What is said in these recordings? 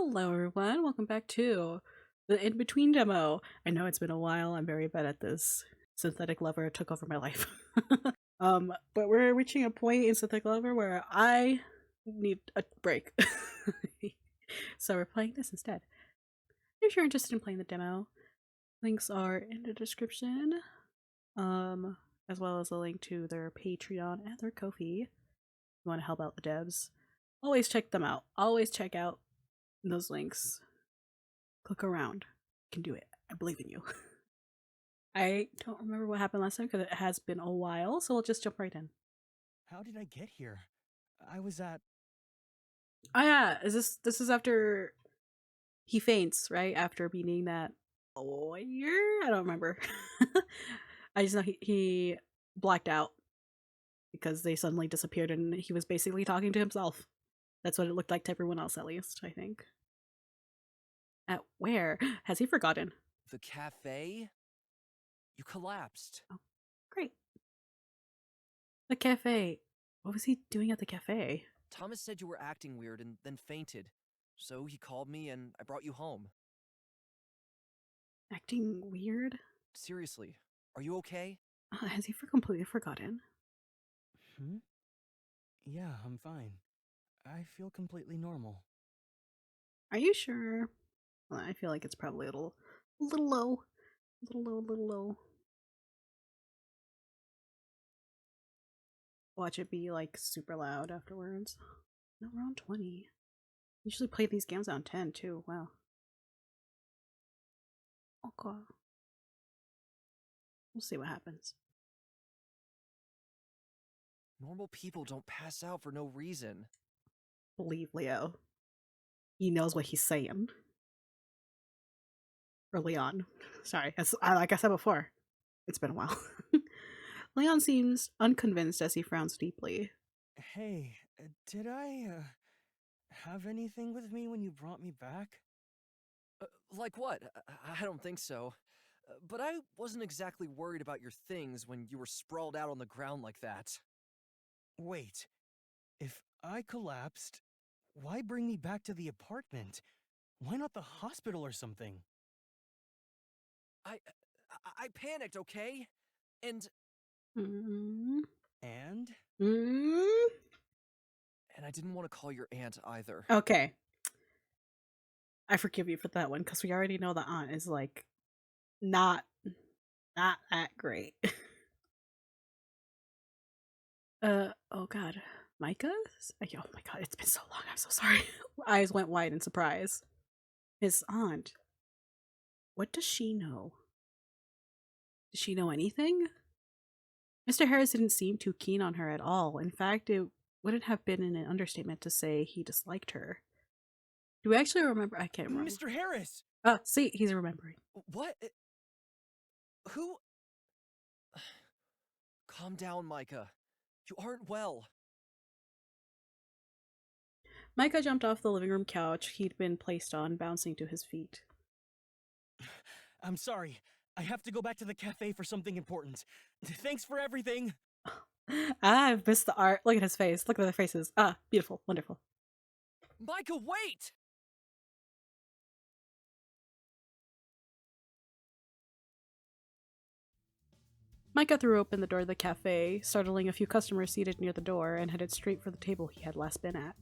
Hello, everyone. Welcome back to the In Between demo. I know it's been a while. I'm very bad at this. Synthetic Lover took over my life. But we're reaching a point in Synthetic Lover where I need a break. So we're playing this instead. If you're interested in playing the demo, links are in the description, as well as a link to their Patreon and their Ko-fi. If you want to help out the devs, always check them out. Always check out those links. Click around. You can do it. I believe in you. I don't remember what happened last time because it has been a while, so we'll just jump right in. How did I get here? I was at... Oh yeah, this is after he faints, right? After beating that lawyer? I don't remember. I just know he blacked out because they suddenly disappeared and he was basically talking to himself. That's what it looked like to everyone else, at least, I think. At where? Has he forgotten? The cafe? You collapsed. Oh, great. The cafe. What was he doing at the cafe? Thomas said you were acting weird and then fainted. So he called me and I brought you home. Acting weird? Seriously, are you okay? Has he completely forgotten? Hmm? Yeah, I'm fine. I feel completely normal. Are you sure? Well, I feel like it's probably a little low. A little low. Watch it be like super loud afterwards. No, we're on 20. Usually play these games on 10 too. Wow. Okay. We'll see what happens. Normal people don't pass out for no reason. Believe Leo. He knows what he's saying. Or Leon. Sorry, like I said before, it's been a while. Leon seems unconvinced as he frowns deeply. Hey, did I, have anything with me when you brought me back? Like what? I don't think so. But I wasn't exactly worried about your things when you were sprawled out on the ground like that. Wait, if I collapsed, why bring me back to the apartment? Why not the hospital or something? I panicked, okay? And Mm-hmm. And? Mm-hmm. I didn't want to call your aunt either. Okay. I forgive you for that one because we already know the aunt is like not that great. Oh god. Micah? Oh my god, it's been so long. I'm so sorry. Eyes went wide in surprise. His aunt. What does she know? Does she know anything? Mr. Harris didn't seem too keen on her at all. In fact, it wouldn't have been an understatement to say he disliked her. Do we actually remember? I can't remember. Mr. Harris! Oh, see, he's remembering. What? Who? Calm down, Micah. You aren't well. Micah jumped off the living room couch he'd been placed on, bouncing to his feet. I'm sorry. I have to go back to the cafe for something important. Thanks for everything! I've missed the art. Look at his face. Look at their faces. Ah, beautiful. Wonderful. Micah, wait! Micah threw open the door of the cafe, startling a few customers seated near the door, and headed straight for the table he had last been at.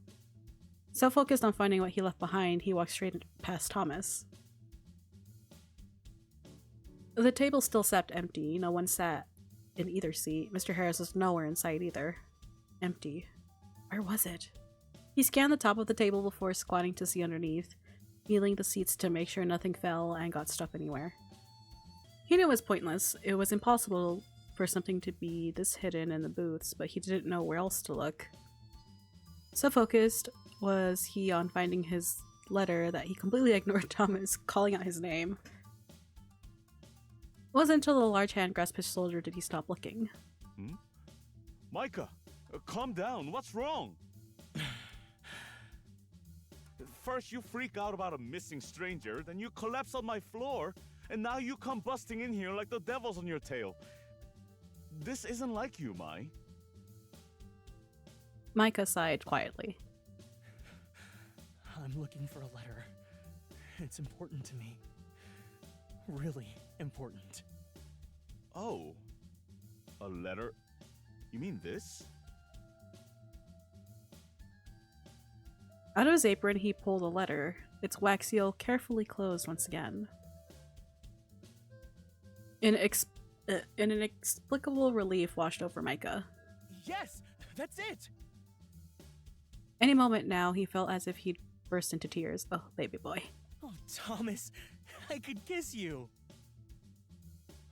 So focused on finding what he left behind, he walked straight past Thomas. The table still sat empty. No one sat in either seat. Mr. Harris was nowhere in sight either. Empty. Where was it? He scanned the top of the table before squatting to see underneath, feeling the seats to make sure nothing fell and got stuck anywhere. He knew it was pointless. It was impossible for something to be this hidden in the booths, but he didn't know where else to look. So focused was he on finding his letter that he completely ignored Thomas calling out his name. It wasn't until the large hand grasped his shoulder did he stop looking. Micah, calm down. What's wrong? First you freak out about a missing stranger, then you collapse on my floor, and now you come busting in here like the devil's on your tail. This isn't like you, Mai. Micah sighed quietly. I'm looking for a letter. It's important to me. Really important. Oh, a letter? You mean this? Out of his apron, he pulled a letter, its wax seal carefully closed once again. An inexplicable relief washed over Micah. Yes, that's it! Any moment now, he felt as if he'd burst into tears. Oh, baby boy. Oh, Thomas, I could kiss you.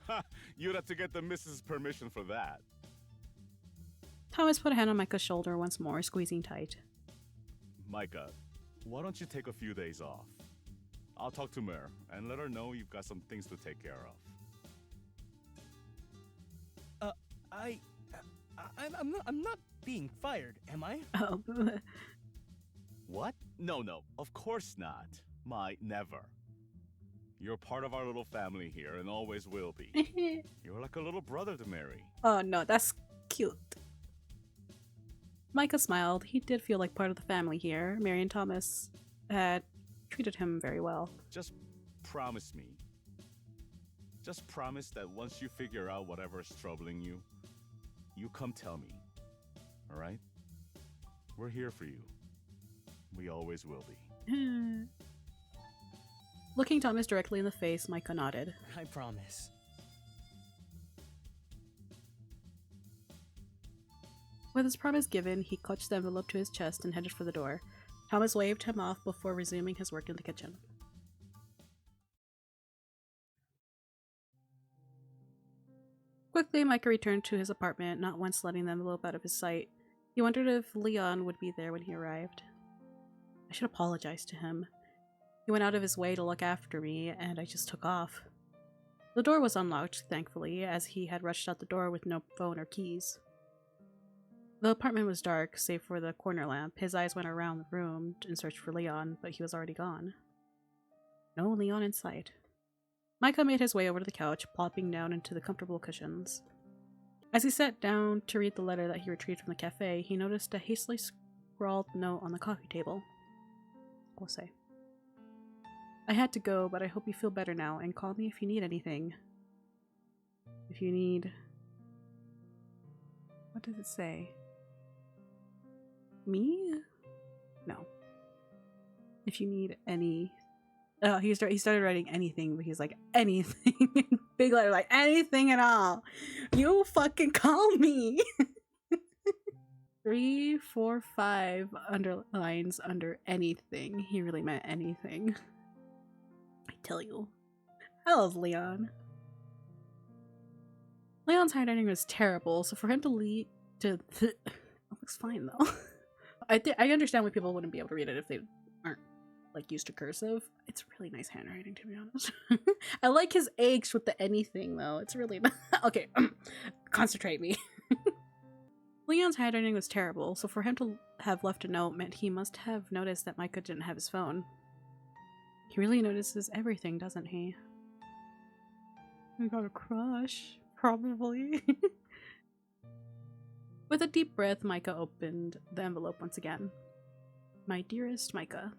Ha! You'd have to get the missus' permission for that. Thomas put a hand on Micah's shoulder once more, squeezing tight. Micah, why don't you take a few days off? I'll talk to Mer and let her know you've got some things to take care of. I'm not being fired, am I? Oh, What? No, of course not. Never. You're part of our little family here and always will be. You're like a little brother to Mary. oh no, that's cute. Micah smiled. He did feel like part of the family here. Mary and Thomas had treated him very well. Just promise me. Just promise that once you figure out whatever's troubling you, you come tell me. Alright? We're here for you. We always will be. Looking Thomas directly in the face, Micah nodded. I promise. With his promise given, he clutched the envelope to his chest and headed for the door. Thomas waved him off before resuming his work in the kitchen. Quickly, Micah returned to his apartment, not once letting the envelope out of his sight. He wondered if Leon would be there when he arrived. I should apologize to him. He went out of his way to look after me, and I just took off. The door was unlocked, thankfully, as he had rushed out the door with no phone or keys. The apartment was dark, save for the corner lamp. His eyes went around the room in search for Leon, but he was already gone. No Leon in sight. Micah made his way over to the couch, plopping down into the comfortable cushions. As he sat down to read the letter that he retrieved from the cafe, he noticed a hastily scrawled note on the coffee table. We'll say, I had to go, but I hope you feel better now, and call me if you need anything. If you need... What does it say? Me? No. If you need any... Oh, he started writing anything, but he's like, anything. Big letter, like, anything at all. You fucking call me. 3, 4, 5 underlines under anything. He really meant anything. I tell you. I love Leon. Leon's handwriting was terrible, so for him to lead to it looks fine though. I understand why people wouldn't be able to read it if they aren't like used to cursive. It's really nice handwriting, to be honest. I like his H with the anything though. It's really not okay. Concentrate me. Leon's handwriting was terrible, so for him to have left a note meant he must have noticed that Micah didn't have his phone. He really notices everything, doesn't he? I got a crush. Probably. With a deep breath, Micah opened the envelope once again. My dearest Micah.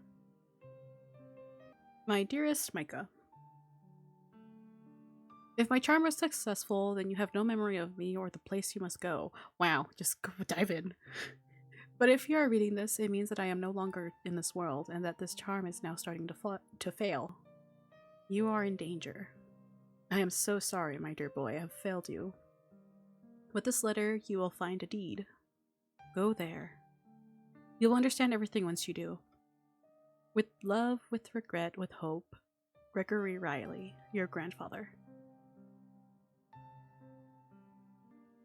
My dearest Micah. If my charm was successful, then you have no memory of me or the place you must go. Wow, just go dive in. But if you are reading this, it means that I am no longer in this world, and that this charm is now starting to fail. You are in danger. I am so sorry, my dear boy, I have failed you. With this letter, you will find a deed. Go there. You'll understand everything once you do. With love, with regret, with hope, Gregory Riley, your grandfather.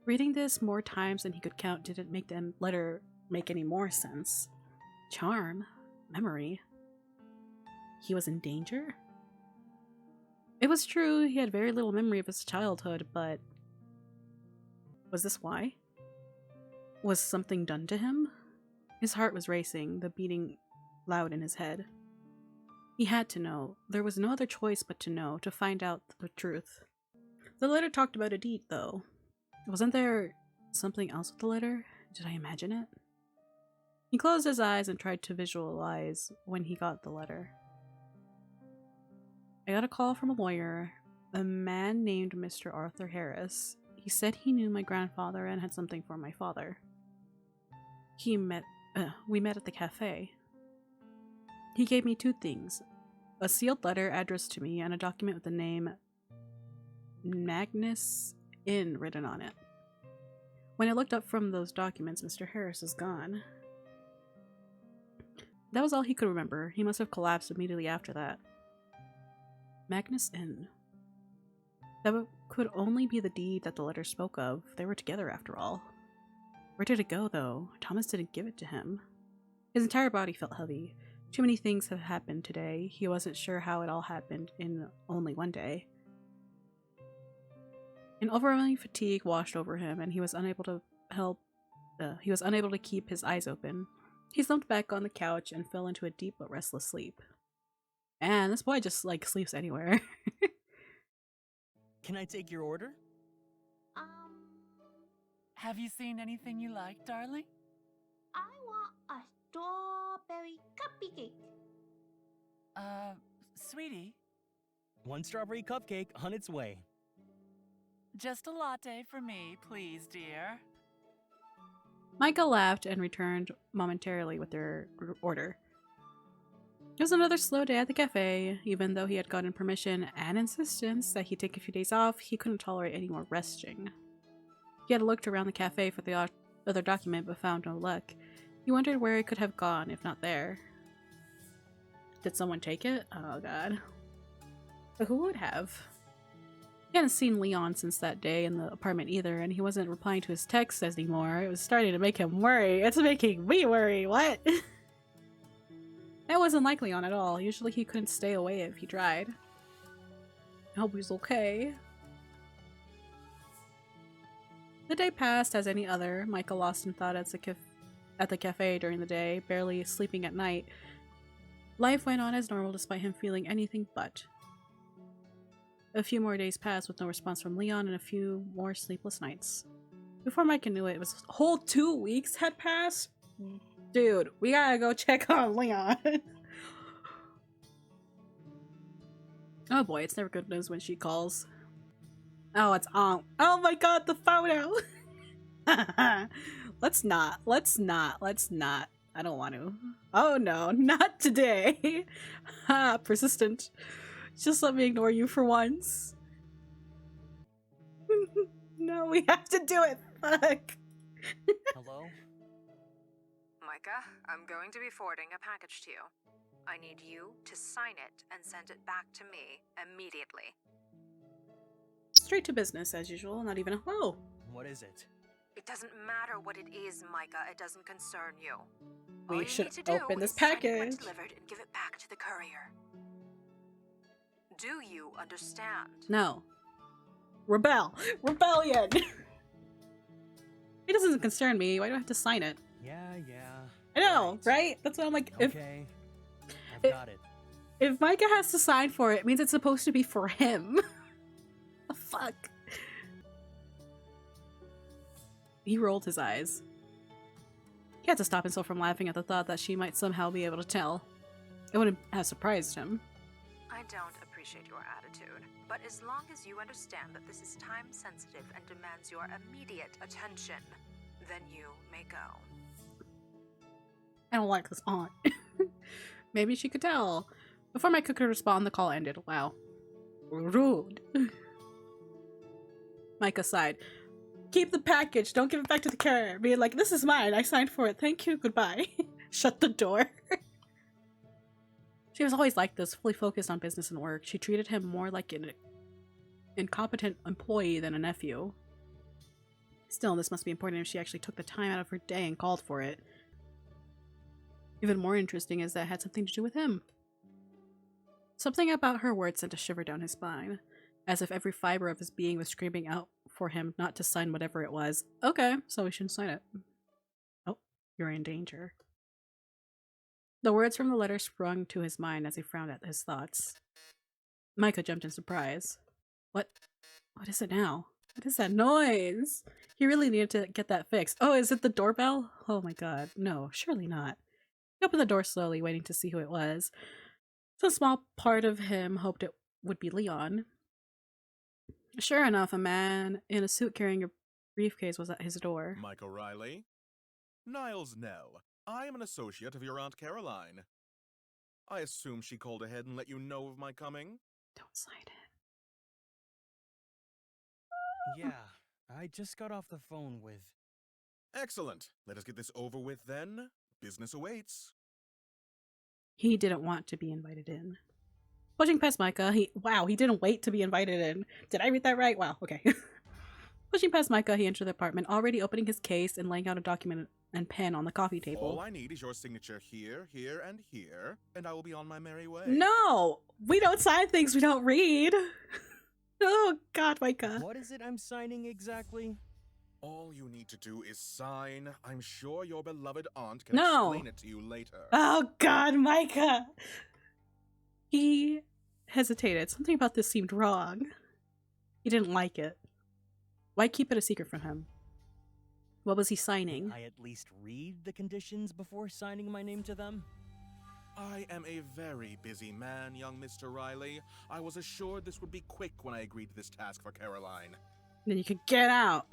Reading this more times than he could count didn't make the letter make any more sense. Charm? Memory? He was in danger? It was true, he had very little memory of his childhood, but... was this why? Was something done to him? His heart was racing, the beating loud in his head. He had to know. There was no other choice but to know, to find out the truth. The letter talked about a deed, though. Wasn't there something else with the letter? Did I imagine it? He closed his eyes and tried to visualize when he got the letter. I got a call from a lawyer, a man named Mr. Arthur Harris. He said he knew my grandfather and had something for my father. We met at the cafe. He gave me two things, a sealed letter addressed to me and a document with the name Magnus Inn written on it. When I looked up from those documents, Mr. Harris is gone. That was all he could remember. He must have collapsed immediately after that. Magnus Inn. That could only be the deed that the letter spoke of. They were together after all. Where did it go, though? Thomas didn't give it to him. His entire body felt heavy. Too many things have happened today. He wasn't sure how it all happened in only one day. An overwhelming fatigue washed over him, and he was unable to keep his eyes open. He slumped back on the couch and fell into a deep but restless sleep. And this boy just, like, sleeps anywhere. Can I take your order? Have you seen anything you like, darling? I want a strawberry cupcake. Sweetie, One strawberry cupcake on its way. just a latte for me, please, dear. Micah laughed and returned momentarily with their order. It was another slow day at the cafe. Even though he had gotten permission and insistence that he take a few days off, he couldn't tolerate any more resting. He had looked around the cafe for the other document but found no luck. He wondered where it could have gone if not there. Did someone take it? Oh god. But who would have? He hadn't seen Leon since that day in the apartment either, and he wasn't replying to his texts anymore. It was starting to make him worry. It's making me worry. What? That wasn't like Leon at all. Usually he couldn't stay away if he tried. I hope he's okay. The day passed as any other. Michael lost in thought at the cafe during the day, barely sleeping at night. Life went on as normal despite him feeling anything but. A few more days passed with no response from Leon and a few more sleepless nights. Before Micah knew it, it was a whole 2 weeks had passed. Dude, we gotta go check on Leon. Oh boy, it's never good news when she calls. Oh, it's on. Oh my god, the photo! Let's not. I don't want to. Oh no, not today. Ha, persistent. Just let me ignore you for once. No, we have to do it. Fuck. Hello? Micah, I'm going to be forwarding a package to you. I need you to sign it and send it back to me immediately. Straight to business as usual, not even a hello. What is it? It doesn't matter what it is, Micah. It doesn't concern you. We All you should need to do open this is sign it when package. delivered and give it back to the courier. Do you understand? No. Rebel. Rebellion. It doesn't concern me. Why do I have to sign it? Yeah. I know, right? That's what I'm like. Okay. I've if- got it. If Micah has to sign for it, it means it's supposed to be for him. The fuck? He rolled his eyes. He had to stop himself from laughing at the thought that she might somehow be able to tell. It wouldn't have surprised him. I don't appreciate your attitude, but as long as you understand that this is time sensitive and demands your immediate attention, then you may go. I don't like this aunt. Maybe she could tell. Before Micah could respond, the call ended. Wow. Rude. Micah sighed. Keep the package. Don't give it back to the carrier. Being like, this is mine. I signed for it. Thank you. Goodbye. Shut the door. She was always like this, fully focused on business and work. She treated him more like an incompetent employee than a nephew. Still, this must be important if she actually took the time out of her day and called for it. Even more interesting is that it had something to do with him. Something about her words sent a shiver down his spine, as if every fiber of his being was screaming out for him not to sign whatever it was. Okay, so we shouldn't sign it. Oh, you're in danger. The words from the letter sprung to his mind as he frowned at his thoughts. Micah jumped in surprise. What is it now? What is that noise? He really needed to get that fixed. Oh, is it the doorbell? Oh my god. No, surely not. He opened the door slowly, waiting to see who it was. Some small part of him hoped it would be Leon. Sure enough, a man in a suit carrying a briefcase was at his door. Mike O'Reilly? Niles Nell. I am an associate of your Aunt Caroline. I assume she called ahead and let you know of my coming? Don't sign it. Yeah, I just got off the phone with... Excellent. Let us get this over with then. Business awaits. He didn't want to be invited in. Pushing past Micah, he didn't wait to be invited in. Did I read that right? Wow, okay. Pushing past Micah, he entered the apartment, already opening his case and laying out a document and pen on the coffee table. All I need is your signature here, here, and I will be on my merry way. No! We don't sign things we don't read! Oh god, Micah. What is it I'm signing exactly? All you need to do is sign. I'm sure your beloved aunt can No. explain it to you later. Oh god, Micah! He hesitated. Something about this seemed wrong. He didn't like it. Why keep it a secret from him? What was he signing? I at least read the conditions before signing my name to them? I am a very busy man, young Mr. Riley. I was assured this would be quick when I agreed to this task for Caroline. Then you could get out.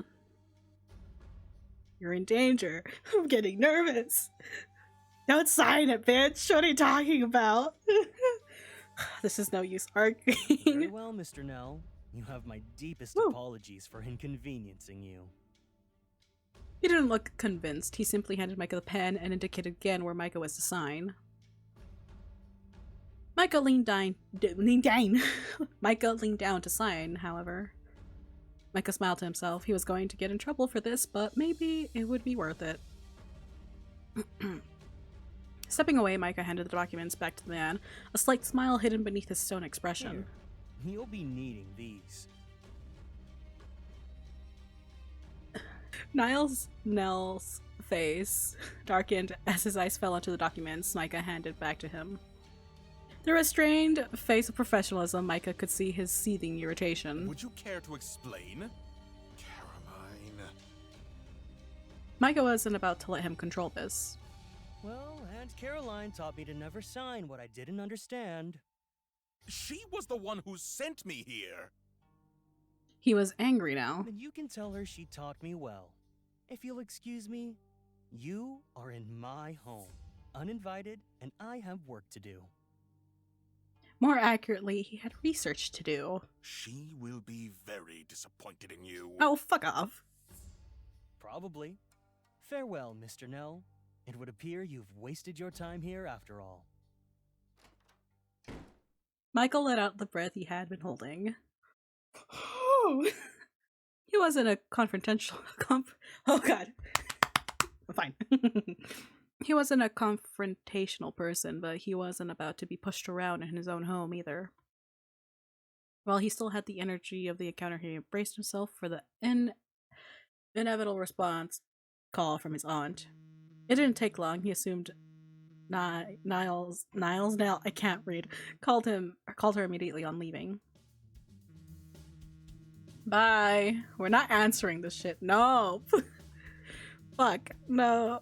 You're in danger. I'm getting nervous. Don't sign it, bitch. What are you talking about? This is no use Very arguing. well, Mr. Nell. You have my deepest Woo. apologies for inconveniencing you. He didn't look convinced. He simply handed Micah the pen and indicated again where Micah was to sign. Micah leaned down. Micah leaned down to sign, however. Micah smiled to himself. He was going to get in trouble for this, but maybe it would be worth it. Stepping away, Micah handed the documents back to the man, a slight smile hidden beneath his stone expression. Here, you'll be needing these. Niles Nell's face darkened as his eyes fell onto the documents Micah handed back to him. Through a strained face of professionalism, Micah could see his seething irritation. Would you care to explain? Caroline. Micah wasn't about to let him control this. Well, Aunt Caroline taught me to never sign what I didn't understand. She was the one who sent me here. He was angry now. And you can tell her she taught me well. If you'll excuse me, you are in my home, uninvited, and I have work to do. More accurately, he had research to do. She will be very disappointed in you. Oh, fuck off. Probably. Farewell, Mr. Nell. It would appear you've wasted your time here after all. Michael let out the breath he had been holding. He wasn't a confrontational... oh god. I'm fine. He wasn't a confrontational person, but he wasn't about to be pushed around in his own home either. While he still had the energy of the encounter, he braced himself for the inevitable response call from his aunt. It didn't take long. He assumed Niles Nell, I can't read, called her immediately on leaving. Bye. We're not answering this shit. No. Fuck. No.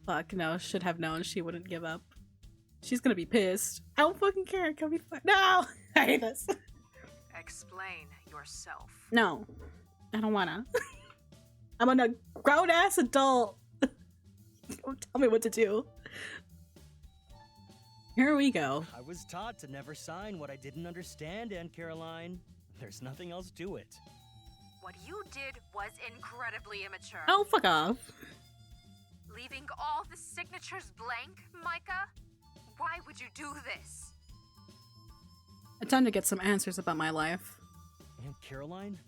Fuck, no. Should have known she wouldn't give up. She's gonna be pissed. I don't fucking care. Can we No! I hate this. Explain yourself. No. I don't wanna. I'm a grown-ass adult. Don't tell me what to do. Here we go. I was taught to never sign what I didn't understand, Aunt Caroline. There's nothing else to it. What you did was incredibly immature. Oh, fuck off. Leaving all the signatures blank, Micah? Why would you do this? It's time to get some answers about my life. Aunt Caroline?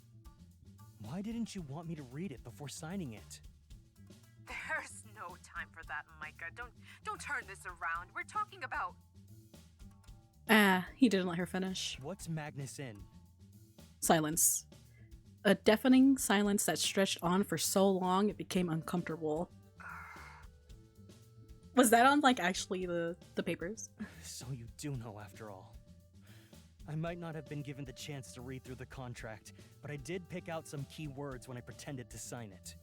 Why didn't you want me to read it before signing it? There's no time for that, Micah. Don't turn this around. We're talking about... He didn't let her finish. What's Magnus in? Silence. A deafening silence that stretched on for so long it became uncomfortable. Was that on, like, actually the papers? So you do know after all. I might not have been given the chance to read through the contract, but I did pick out some key words when I pretended to sign it.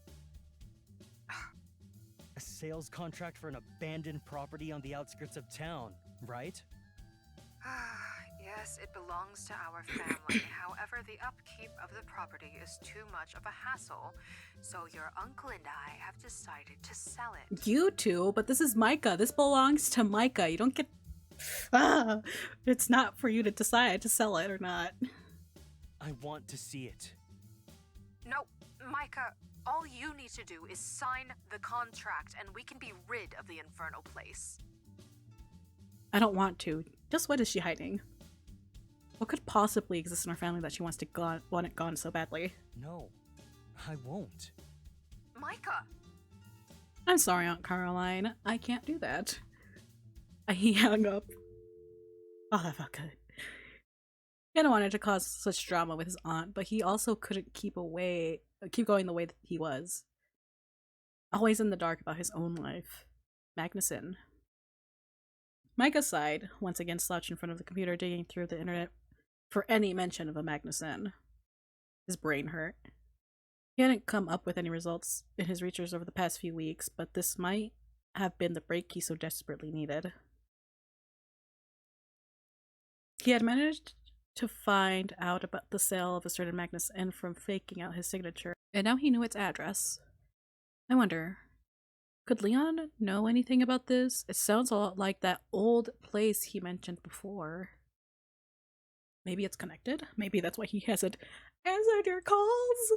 A sales contract for an abandoned property on the outskirts of town, right? Yes, it belongs to our family. However, the upkeep of the property is too much of a hassle, so your uncle and I have decided to sell it. You two, but this is Micah. This belongs to Micah. You don't get. It's not for you to decide to sell it or not. I want to see it. No, Micah, all you need to do is sign the contract and we can be rid of the infernal place. I don't want to. Just what is she hiding? What could possibly exist in our family that she wants to want it gone so badly? No, I won't. Micah! I'm sorry, Aunt Caroline. I can't do that. He hung up. Oh, that felt good. He hadn't wanted to cause such drama with his aunt, but he also couldn't keep going the way that he was. Always in the dark about his own life. Magnuson. Micah sighed, once again slouched in front of the computer, digging through the internet for any mention of a Magnuson. His brain hurt. He hadn't come up with any results in his research over the past few weeks, but this might have been the break he so desperately needed. He had managed to find out about the sale of a certain Magnuson from faking out his signature, and now he knew its address. I wonder, could Leon know anything about this? It sounds a lot like that old place he mentioned before. Maybe it's connected? Maybe that's why he hasn't answered your calls?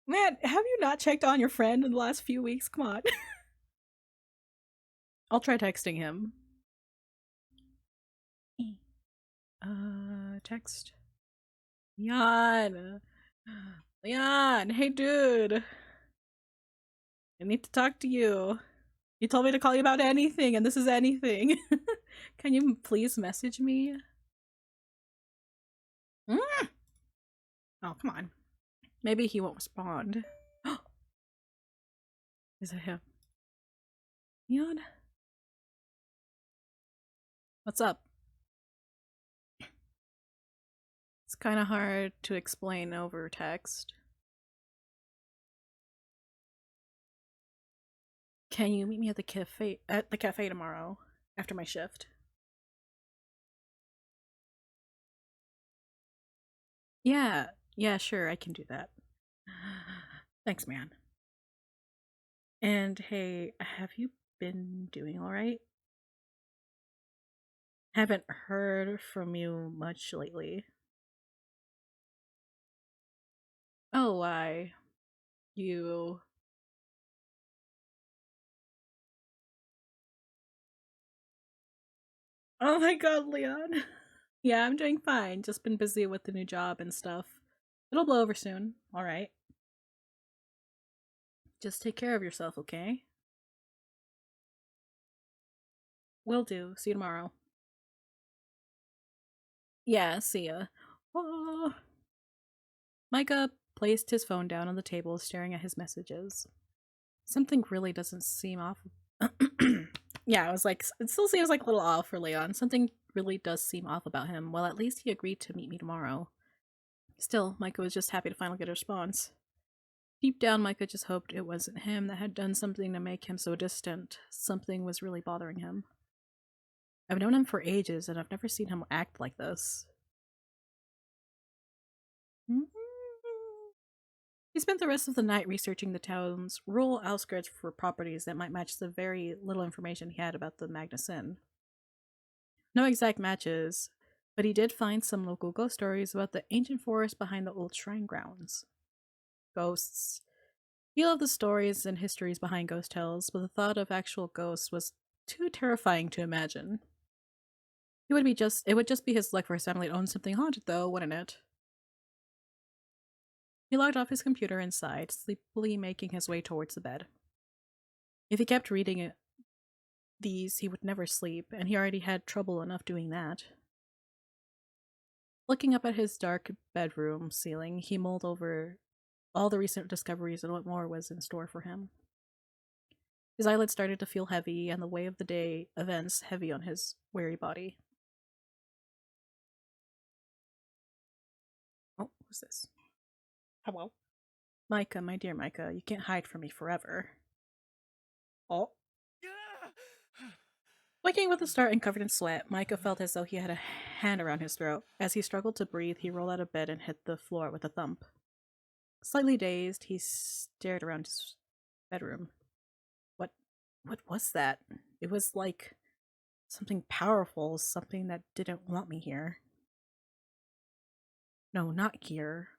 Man, have you not checked on your friend in the last few weeks? Come on. I'll try texting him. Text. Leon! Leon! Hey dude! I need to talk to you. You told me to call you about anything, and this is anything. Can you please message me? Oh, come on. Maybe he won't respond. Is it him? Leon? What's up? It's kind of hard to explain over text. Can you meet me at the cafe tomorrow after my shift? Yeah, sure, I can do that. Thanks, man. And hey, have you been doing all right? Haven't heard from you much lately. Oh, why? You... Oh my god, Leon. Yeah, I'm doing fine. Just been busy with the new job and stuff. It'll blow over soon, alright? Just take care of yourself, okay? Will do. See you tomorrow. Yeah, see ya. Oh. Micah placed his phone down on the table, staring at his messages. Something really doesn't seem off. Yeah, I was like, it still seems like a little off for Leon. Something really does seem off about him. Well, at least he agreed to meet me tomorrow. Still, Micah was just happy to finally get a response. Deep down, Micah just hoped it wasn't him that had done something to make him so distant. Something was really bothering him. I've known him for ages, and I've never seen him act like this. He spent the rest of the night researching the town's rural outskirts for properties that might match the very little information he had about the Magnuson. No exact matches, but he did find some local ghost stories about the ancient forest behind the old shrine grounds. Ghosts. He loved the stories and histories behind ghost tales, but the thought of actual ghosts was too terrifying to imagine. It would just be his luck for his family to own something haunted, though, wouldn't it? He logged off his computer and sighed, sleepily making his way towards the bed. If he kept reading these, he would never sleep, and he already had trouble enough doing that. Looking up at his dark bedroom ceiling, he mulled over all the recent discoveries and what more was in store for him. His eyelids started to feel heavy, and the way of the day events heavy on his weary body. Who's this? Hello? Micah, my dear Micah, you can't hide from me forever. Oh. Waking with a start and covered in sweat, Micah felt as though he had a hand around his throat. As he struggled to breathe, he rolled out of bed and hit the floor with a thump. Slightly dazed, he stared around his bedroom. What was that? It was like something powerful, something that didn't want me here. No, not here.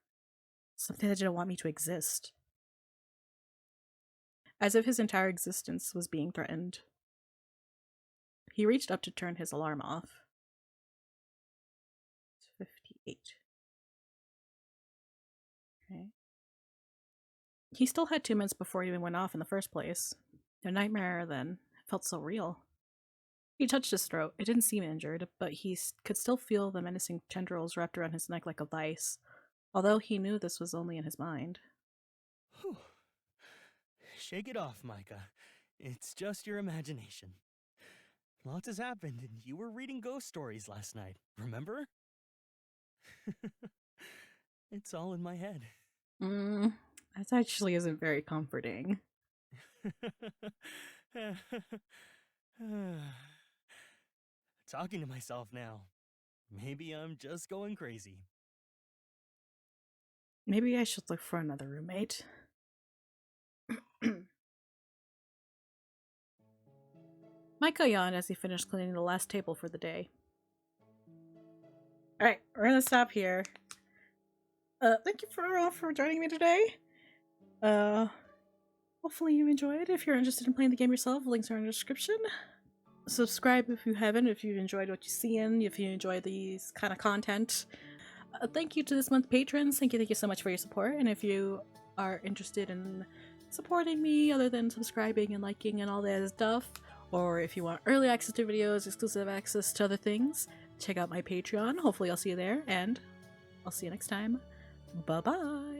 Something that didn't want me to exist. As if his entire existence was being threatened. He reached up to turn his alarm off. It's 58. Okay. He still had 2 minutes before it even went off in the first place. The nightmare then felt so real. He touched his throat. It didn't seem injured, but he could still feel the menacing tendrils wrapped around his neck like a vice, although he knew this was only in his mind. Whew. Shake it off, Micah. It's just your imagination. Lots has happened, and you were reading ghost stories last night, remember? It's all in my head. That actually isn't very comforting. Talking to myself now. Maybe I'm just going crazy. Maybe I should look for another roommate. Micah yawned as he finished cleaning the last table for the day. Alright, we're gonna stop here. Thank you for joining me today. Hopefully you enjoyed. If you're interested in playing the game yourself, links are in the description. Subscribe if you haven't, if you've enjoyed what you've seen, if you enjoy these kind of content. Thank you to this month's patrons. Thank you so much for your support. And if you are interested in supporting me other than subscribing and liking and all that stuff, or if you want early access to videos, exclusive access to other things, check out my Patreon. Hopefully I'll see you there, and I'll see you next time. Bye-bye!